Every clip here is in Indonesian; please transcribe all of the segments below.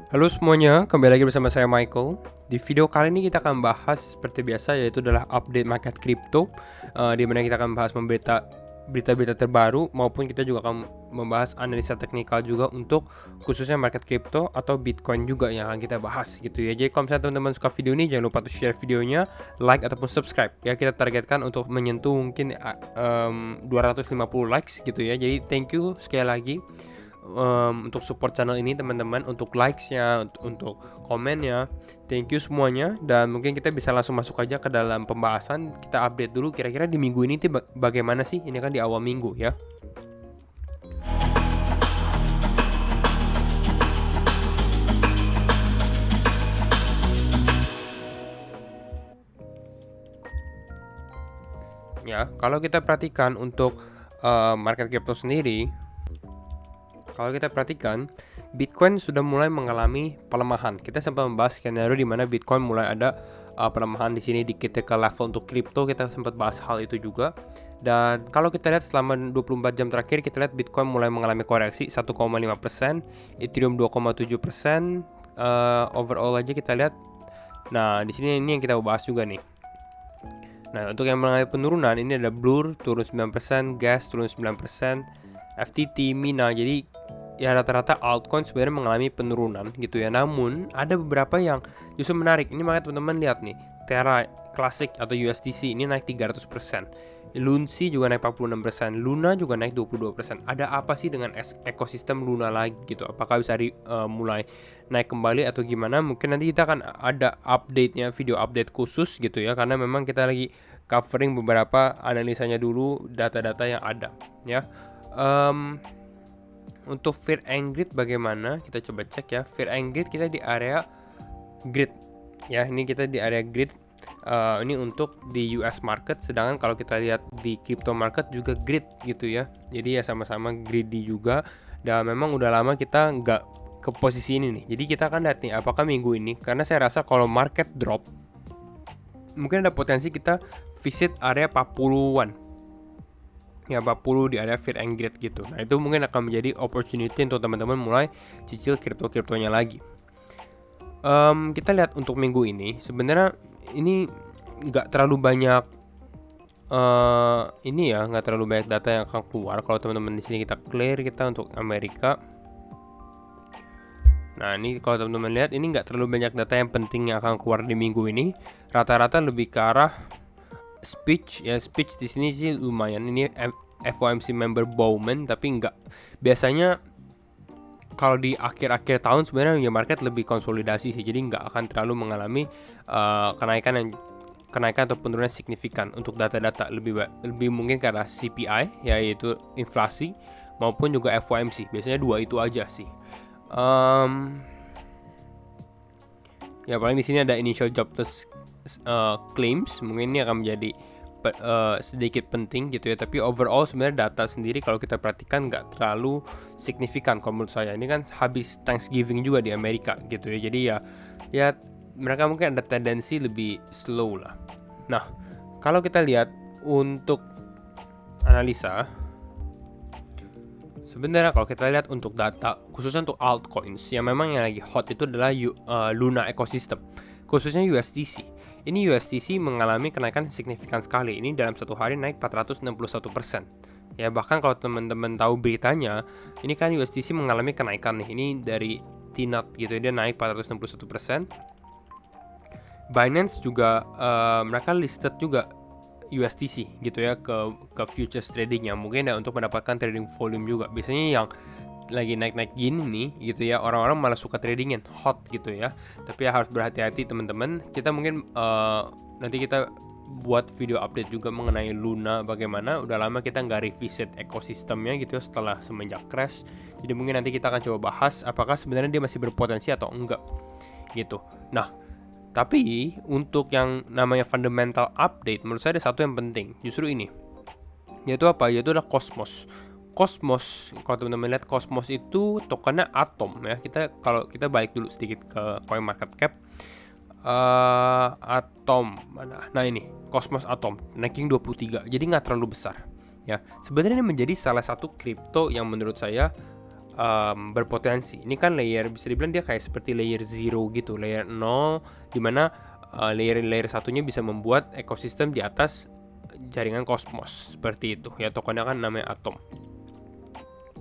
Halo semuanya, kembali lagi bersama saya Michael. Di video kali ini kita akan bahas seperti biasa, yaitu adalah update market crypto, di mana kita akan bahas berita-berita terbaru, maupun kita juga akan membahas analisa teknikal juga untuk khususnya market crypto atau Bitcoin juga yang akan kita bahas gitu ya. Jadi kalau misalnya teman-teman suka video ini, jangan lupa untuk share videonya, like ataupun subscribe ya. Kita targetkan untuk menyentuh mungkin 250 likes gitu ya. Jadi thank you sekali lagi untuk support channel ini teman-teman, untuk likes-nya, untuk komennya, thank you semuanya. Dan mungkin kita bisa langsung masuk aja ke dalam pembahasan. Kita update dulu kira-kira di minggu ini bagaimana sih. Ini kan di awal minggu ya. Ya, kalau kita perhatikan untuk market crypto sendiri, kalau kita perhatikan, Bitcoin sudah mulai mengalami pelemahan. Kita sempat membahas skenario di mana Bitcoin mulai ada pelemahan di sini di critical level untuk kripto. Kita sempat bahas hal itu juga. Dan kalau kita lihat selama 24 jam terakhir, kita lihat Bitcoin mulai mengalami koreksi 1,5%, Ethereum 2,7%, overall aja kita lihat. Nah, di sini ini yang kita bahas juga nih. Nah, untuk yang mengalami penurunan ini ada Blur turun 9%, Gas turun 9%, FTT, Mina. Jadi ya rata-rata altcoin sebenarnya mengalami penurunan gitu ya. Namun ada beberapa yang justru menarik. Ini makanya teman-teman lihat nih, Terra Classic atau USDC ini naik 300%. Lunsi juga naik 46%, Luna juga naik 22%. Ada apa sih dengan ekosistem Luna lagi gitu? Apakah bisa mulai naik kembali atau gimana? Mungkin nanti kita akan ada update-nya, video update khusus gitu ya, karena memang kita lagi covering beberapa analisanya dulu, data-data yang ada ya. Untuk Fear and Greed bagaimana? Kita coba cek ya. Fear and Greed kita di area grid ya. Ini kita di area grid. Ini untuk di US market, sedangkan kalau kita lihat di crypto market juga grid gitu ya. Jadi ya sama-sama greedy juga. Dan memang udah lama kita nggak ke posisi ini nih. Jadi kita akan lihat nih apakah minggu ini, karena saya rasa kalau market drop mungkin ada potensi kita visit area 40-an ya, 40 di area Fear and Greed gitu. Nah itu mungkin akan menjadi opportunity untuk teman-teman mulai cicil kripto-kriptonya lagi. Kita lihat untuk minggu ini sebenarnya ini nggak terlalu banyak nggak terlalu banyak data yang akan keluar. Kalau teman-teman di sini kita clear kita untuk Amerika. Nah ini kalau teman-teman lihat ini nggak terlalu banyak data yang penting yang akan keluar di minggu ini. Rata-rata lebih ke arah speech ya. Speech di sini sih lumayan. Ini FOMC member Bowman, tapi nggak, biasanya kalau di akhir-akhir tahun sebenarnya ya market lebih konsolidasi sih. Jadi nggak akan terlalu mengalami kenaikan atau penurunan signifikan untuk data-data. Lebih mungkin karena CPI yaitu inflasi, maupun juga FOMC. Biasanya dua itu aja sih. Ya paling di sini ada initial jobless claims, mungkin ini akan menjadi sedikit penting gitu ya. Tapi overall sebenarnya data sendiri kalau kita perhatikan nggak terlalu signifikan kalau menurut saya. Ini kan habis Thanksgiving juga di Amerika gitu ya. Jadi ya mereka mungkin ada tendensi lebih slow lah. Nah kalau kita lihat untuk analisa, sebenarnya kalau kita lihat untuk data khususnya untuk altcoins yang memang yang lagi hot itu adalah Luna ecosystem, khususnya USDC. Ini USDC mengalami kenaikan signifikan sekali. Ini dalam satu hari naik 461%. Ya bahkan kalau teman-teman tahu beritanya, ini kan USDC mengalami kenaikan nih. Ini dari TNUT gitu, dia naik 461%. Binance juga mereka listed juga USDC gitu ya ke futures trading, yang mungkin ya untuk mendapatkan trading volume juga. Biasanya yang lagi naik-naik gini nih gitu ya, orang-orang malah suka tradingin hot gitu ya. Tapi ya harus berhati-hati teman-teman. Kita mungkin nanti kita buat video update juga mengenai Luna bagaimana. Udah lama kita nggak revisit ekosistemnya gitu ya setelah semenjak crash. Jadi mungkin nanti kita akan coba bahas apakah sebenarnya dia masih berpotensi atau enggak gitu. Nah tapi untuk yang namanya fundamental update, menurut saya ada satu yang penting, justru ini, yaitu apa? Yaitu adalah Cosmos. Cosmos, kalau teman-teman lihat Cosmos itu tokennya Atom ya. Kalau kita balik dulu sedikit ke CoinMarketCap, Atom mana? Nah ini Cosmos Atom ranking 23, jadi nggak terlalu besar ya. Sebenarnya ini menjadi salah satu kripto yang menurut saya berpotensi. Ini kan layer, bisa dibilang dia kayak seperti layer 0 gitu, layer 0, dimana layer satunya bisa membuat ekosistem di atas jaringan kosmos seperti itu ya. Tokennya kan namanya Atom.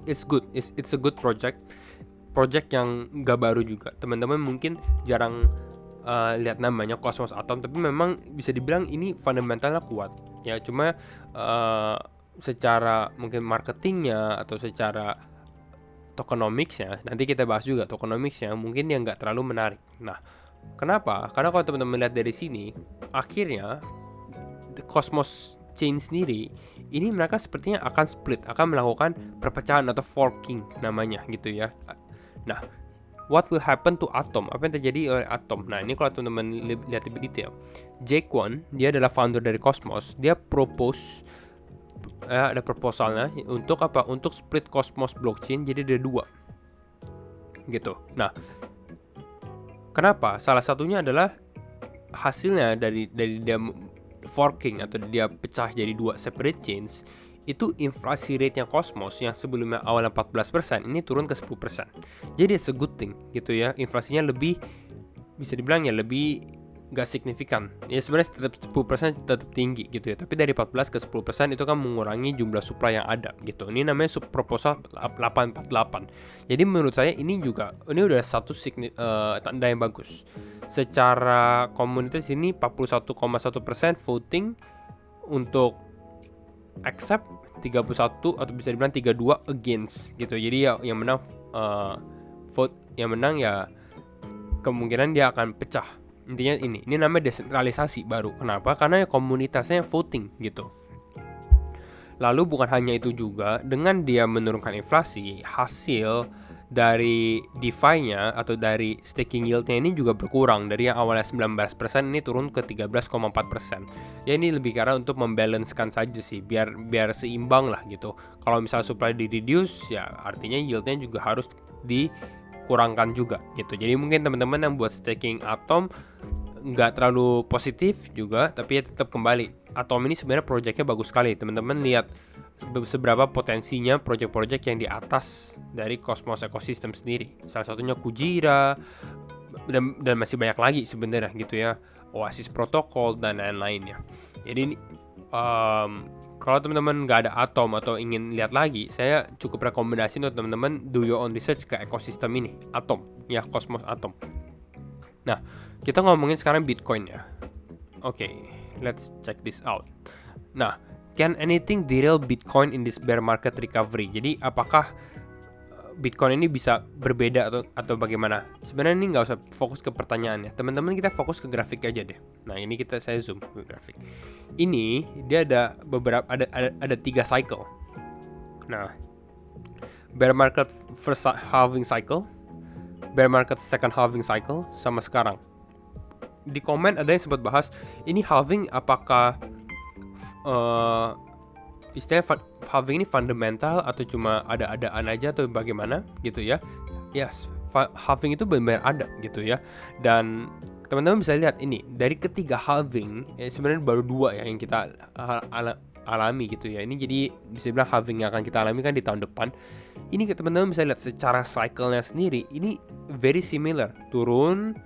It's good, it's a good project yang gak baru juga. Teman-teman mungkin jarang lihat namanya Cosmos Atom, tapi memang bisa dibilang ini fundamentalnya kuat ya. Cuma secara mungkin marketingnya atau secara tokenomicsnya, nanti kita bahas juga tokenomicsnya, mungkin yang nggak terlalu menarik. Nah, kenapa? Karena kalau teman-teman lihat dari sini, akhirnya Cosmos Chain sendiri, ini mereka sepertinya akan split, akan melakukan perpecahan atau forking namanya gitu ya. Nah, what will happen to Atom? Apa yang terjadi oleh Atom? Nah, ini kalau teman-teman lihat lebih detail, Jae Kwon, dia adalah founder dari Cosmos, dia propose ada proposalnya untuk apa? Untuk split Cosmos blockchain jadi ada 2 gitu. Nah, kenapa? Salah satunya adalah hasilnya dari dia forking atau dia pecah jadi 2 separate chains, itu inflasi rate-nya Cosmos yang sebelumnya awalnya 14% ini turun ke 10%. Jadi it's a good thing gitu ya. Inflasinya lebih, bisa dibilang ya, lebih gak signifikan. Ya sebenarnya tetap 10% tetap tinggi gitu ya. Tapi dari 14 ke 10% itu kan mengurangi jumlah supply yang ada gitu. Ini namanya proposal 848. Jadi menurut saya ini juga, ini udah satu tanda yang bagus. Secara komunitas ini 41,1% voting untuk accept, 31 atau bisa dibilang 32 against gitu. Jadi ya yang menang vote, yang menang ya kemungkinan dia akan pecah. Intinya ini namanya desentralisasi baru. Kenapa? Karena ya komunitasnya voting gitu. Lalu bukan hanya itu juga, dengan dia menurunkan inflasi, hasil dari DeFi-nya atau dari staking yield-nya ini juga berkurang. Dari yang awalnya 19% ini turun ke 13,4%. Ya ini lebih karena untuk membalancekan saja sih, biar seimbang lah gitu. Kalau misalnya supply di reduce, ya artinya yield-nya juga harus dikurangkan juga gitu. Jadi mungkin teman-teman yang buat staking Atom nggak terlalu positif juga, tapi ya tetap kembali, Atom ini sebenarnya proyeknya bagus sekali. Teman-teman lihat seberapa potensinya project-project yang di atas dari Cosmos Ecosystem sendiri. Salah satunya Kujira dan masih banyak lagi sebenarnya gitu ya, Oasis Protocol dan lain-lainnya. Jadi kalau teman-teman nggak ada Atom atau ingin lihat lagi, saya cukup rekomendasi untuk teman-teman do your own research ke ekosistem ini, Atom ya, Cosmos Atom. Nah, kita ngomongin sekarang Bitcoin ya. Oke, let's check this out. Nah, can anything derail Bitcoin in this bear market recovery? Jadi apakah Bitcoin ini bisa berbeda atau bagaimana? Sebenarnya ini nggak usah fokus ke pertanyaannya, teman-teman, kita fokus ke grafik aja deh. Nah, ini saya zoom ke grafik. Ini dia ada beberapa, ada 3 cycle. Nah, bear market first halving cycle, bear market second halving cycle, sama sekarang. Di komen ada yang sempat bahas, ini halving apakah istilahnya halving ini fundamental atau cuma ada-adaan aja atau bagaimana gitu ya. Yes, halving itu benar-benar ada gitu ya. Dan teman-teman bisa lihat ini, dari ketiga halving sebenarnya baru 2 ya yang kita alami gitu ya. Ini jadi bisa bilang halving yang akan kita alami kan di tahun depan. Ini teman-teman bisa lihat secara cycle-nya sendiri, ini very similar, turun,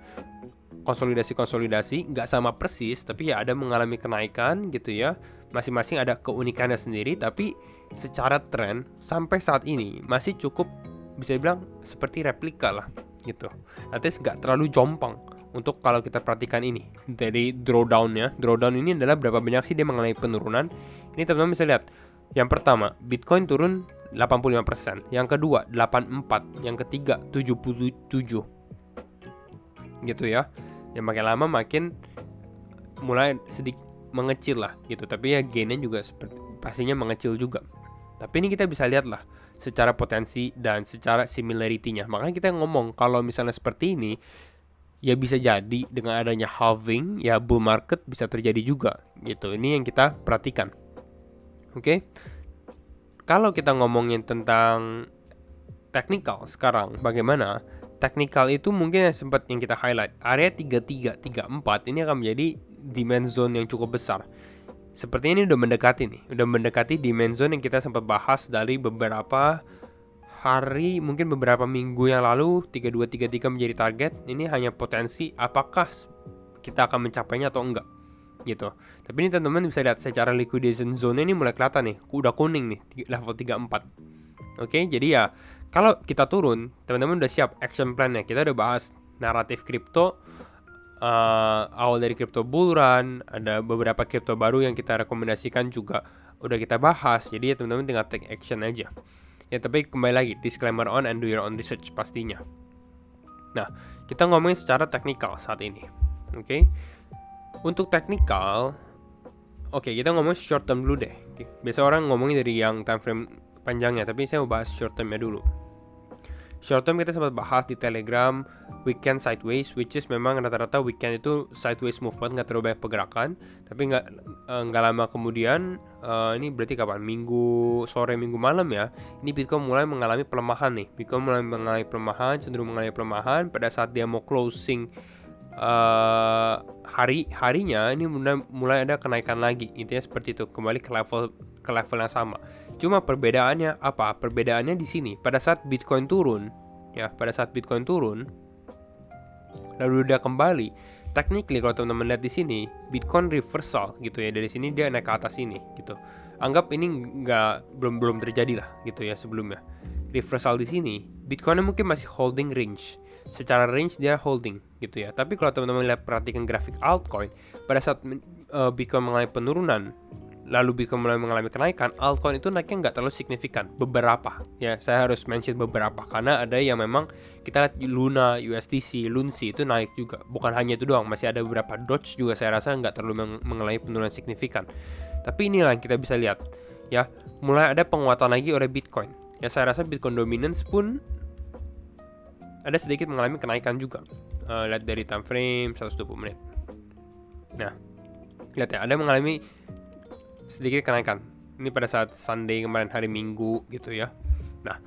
konsolidasi, nggak sama persis, tapi ya ada mengalami kenaikan gitu ya. Masing-masing ada keunikannya sendiri, tapi secara tren sampai saat ini masih cukup bisa dibilang seperti replika lah gitu. Artinya nggak terlalu jompang untuk kalau kita perhatikan ini dari drawdown-nya. Drawdown ini adalah berapa banyak sih dia mengalami penurunan. Ini teman-teman bisa lihat. Yang pertama, Bitcoin turun 85%, yang kedua 84%, yang ketiga 77 gitu ya. Yang makin lama makin mulai sedikit mengecil lah gitu, tapi ya gainnya juga pastinya mengecil juga. Tapi ini kita bisa lihat lah secara potensi dan secara similarity-nya. Makanya kita ngomong kalau misalnya seperti ini, ya bisa jadi dengan adanya halving, ya bull market bisa terjadi juga gitu. Ini yang kita perhatikan. Oke. Kalau kita ngomongin tentang technical sekarang, bagaimana? Technical itu mungkin sempat yang kita highlight, area 33, 34 ini akan menjadi demand zone yang cukup besar. Sepertinya ini udah mendekati demand zone yang kita sempat bahas dari beberapa hari, mungkin beberapa minggu yang lalu 3233 menjadi target. Ini hanya potensi, apakah kita akan mencapainya atau enggak gitu. Tapi ini teman-teman bisa lihat secara liquidation zone ini mulai kelihatan nih, udah kuning nih level 34. Oke, jadi ya kalau kita turun, teman-teman udah siap action plan-nya. Kita udah bahas naratif kripto, awal dari kripto bull run, ada beberapa kripto baru yang kita rekomendasikan juga udah kita bahas. Jadi ya teman-teman tinggal take action aja. Ya tapi kembali lagi, disclaimer on and do your own research pastinya. Nah, kita ngomongin secara teknikal saat ini. Oke. Untuk teknikal, oke, kita ngomong short term dulu deh. Biasa orang ngomongin dari yang time frame panjangnya, tapi saya mau bahas short termnya dulu. Short term kita sempat bahas di Telegram weekend sideways, which is memang rata-rata weekend itu sideways movement, nggak terlalu banyak pergerakan. Tapi nggak lama kemudian, ini berarti kapan? Minggu sore, minggu malam ya. Ini Bitcoin mulai mengalami pelemahan nih. Bitcoin mulai mengalami pelemahan, cenderung mengalami pelemahan. Pada saat dia mau closing harinya, ini mulai ada kenaikan lagi. Intinya seperti itu, kembali ke level yang sama. Cuma perbedaannya apa? Perbedaannya di sini. Pada saat Bitcoin turun, lalu dia kembali. Technically kalau teman-teman lihat di sini, Bitcoin reversal gitu ya. Dari sini dia naik ke atas ini gitu. Anggap ini belum terjadi lah gitu ya sebelumnya. Reversal di sini, Bitcoinnya mungkin masih holding range. Secara range dia holding gitu ya. Tapi kalau teman-teman lihat perhatikan grafik altcoin, pada saat Bitcoin mengalami penurunan, lalu Bitcoin mulai mengalami kenaikan, altcoin itu naiknya nggak terlalu signifikan. Beberapa, ya saya harus mention beberapa, karena ada yang memang kita lihat Luna, USDC, Lunsi itu naik juga. Bukan hanya itu doang, masih ada beberapa Doge juga saya rasa nggak terlalu mengalami penurunan signifikan. Tapi inilah yang kita bisa lihat, ya mulai ada penguatan lagi oleh Bitcoin. Ya saya rasa Bitcoin dominance pun ada sedikit mengalami kenaikan juga. Lihat dari time frame 120 menit. Nah, lihat ya, ada mengalami sedikit kenaikan. Ini pada saat Sunday kemarin, hari Minggu gitu ya. Nah,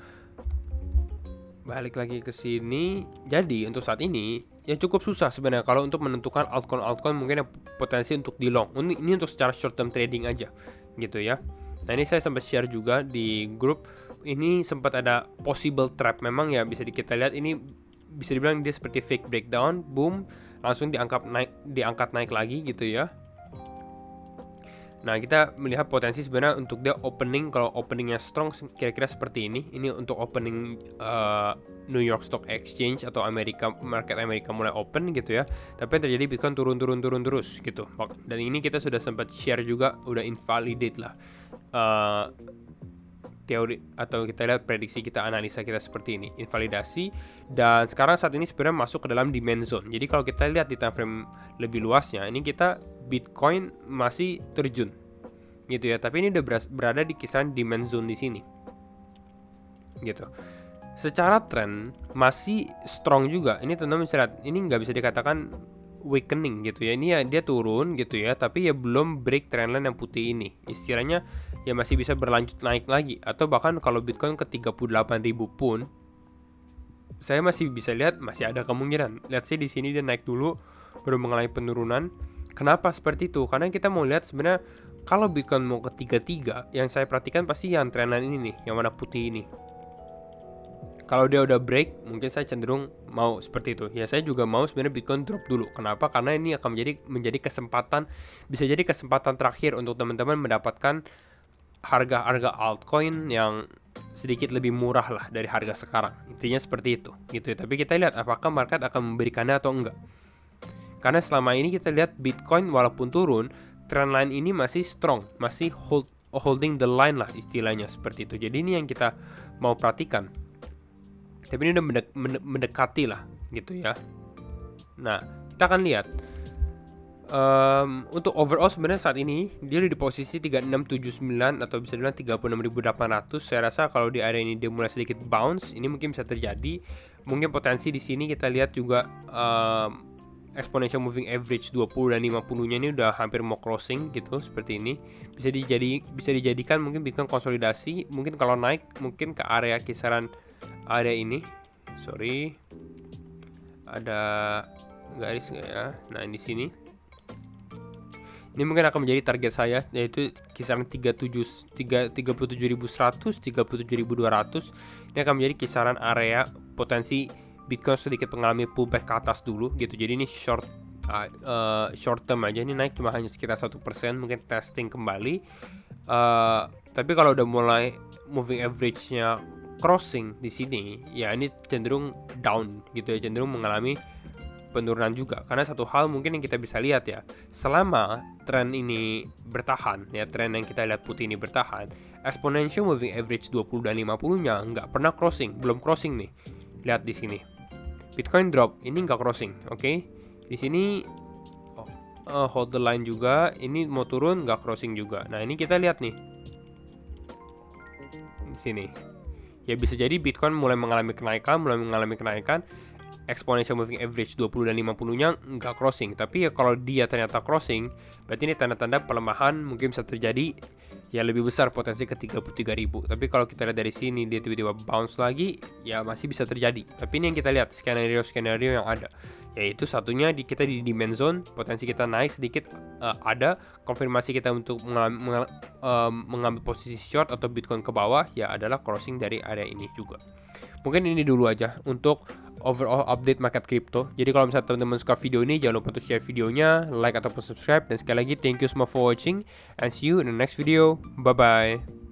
balik lagi ke sini. Jadi untuk saat ini ya cukup susah sebenarnya kalau untuk menentukan altcoin mungkin yang potensi untuk di long. Ini untuk secara short term trading aja gitu ya. Nah, ini saya sempat share juga di grup. Ini sempat ada possible trap, memang ya bisa kita lihat ini bisa dibilang dia seperti fake breakdown, boom, langsung diangkat naik lagi gitu ya. Nah, kita melihat potensi sebenarnya untuk dia opening, kalau openingnya strong kira-kira seperti ini. Ini untuk opening New York Stock Exchange atau market Amerika mulai open gitu ya. Tapi terjadi Bitcoin turun terus gitu. Dan ini kita sudah sempat share juga, udah invalidate lah teori atau kita lihat prediksi kita, analisa kita seperti ini, invalidasi. Dan sekarang saat ini sebenarnya masuk ke dalam demand zone. Jadi kalau kita lihat di time frame lebih luasnya, ini kita Bitcoin masih terjun gitu ya, tapi ini udah berada di kisaran demand zone di sini gitu. Secara tren masih strong juga. Ini teman-teman bisa lihat, ini nggak bisa dikatakan weakening gitu ya. Ini ya dia turun gitu ya, tapi ya belum break trendline yang putih ini. Istilahnya ya masih bisa berlanjut naik lagi, atau bahkan kalau Bitcoin ke 38.000 pun saya masih bisa lihat masih ada kemungkinan. Lihat sih di sini dia naik dulu baru mengalami penurunan. Kenapa seperti itu? Karena kita mau lihat sebenarnya kalau Bitcoin mau ke 33, yang saya perhatikan pasti yang trendline ini nih, yang warna putih ini. Kalau dia udah break, mungkin saya cenderung mau seperti itu. Ya saya juga mau sebenarnya Bitcoin drop dulu. Kenapa? Karena ini akan menjadi kesempatan, bisa jadi kesempatan terakhir untuk teman-teman mendapatkan harga altcoin yang sedikit lebih murah lah dari harga sekarang. Intinya seperti itu, gitu ya. Tapi kita lihat apakah market akan memberikannya atau enggak. Karena selama ini kita lihat Bitcoin walaupun turun, trendline ini masih strong, masih holding the line lah istilahnya seperti itu. Jadi ini yang kita mau perhatikan. Tapi ini udah mendekati lah gitu ya. Nah, kita akan lihat untuk overall sebenarnya saat ini dia di posisi 3679 atau bisa dibilang 36.800. Saya rasa kalau di area ini dia mulai sedikit bounce, ini mungkin bisa terjadi. Mungkin potensi di sini kita lihat juga exponential moving average 20 dan 50-nya ini udah hampir mau crossing gitu seperti ini. Bisa dijadikan mungkin Bitcoin konsolidasi, mungkin kalau naik mungkin ke area kisaran area ini. Sorry. Ada garis nggak ya? Nah, di sini. Ini mungkin akan menjadi target saya, yaitu kisaran 37.100, 37.200. Ini akan menjadi kisaran area potensi Bitcoin sedikit mengalami pullback ke atas dulu gitu. Jadi ini short term aja, ini naik cuma hanya sekitar 1%, mungkin testing kembali. Tapi kalau udah mulai moving average-nya crossing di sini, ya ini cenderung down gitu ya, cenderung mengalami penurunan juga. Karena satu hal mungkin yang kita bisa lihat ya, selama tren ini bertahan ya, tren yang kita lihat putih ini bertahan, exponential moving average 20 dan 50-nya nggak pernah crossing, belum crossing nih. Lihat di sini. Bitcoin drop, ini nggak crossing, oke? Di sini hold the line juga, ini mau turun nggak crossing juga. Nah, ini kita lihat nih. Di sini. Ya bisa jadi Bitcoin mulai mengalami kenaikan, exponential moving average 20 dan 50-nya nggak crossing. Tapi ya kalau dia ternyata crossing, berarti ini tanda-tanda pelemahan mungkin bisa terjadi ya lebih besar, potensi ke 33.000. Tapi kalau kita lihat dari sini dia tiba-tiba bounce lagi, ya masih bisa terjadi. Tapi ini yang kita lihat skenario yang ada, yaitu satunya kita di demand zone, potensi kita naik sedikit, ada konfirmasi kita untuk mengambil posisi short atau Bitcoin ke bawah ya adalah crossing dari area ini juga. Mungkin ini dulu aja untuk overall update market crypto. Jadi kalau misalnya teman-teman suka video ini, jangan lupa untuk share videonya, like ataupun subscribe. Dan sekali lagi thank you semua for watching and see you in the next video. Bye bye.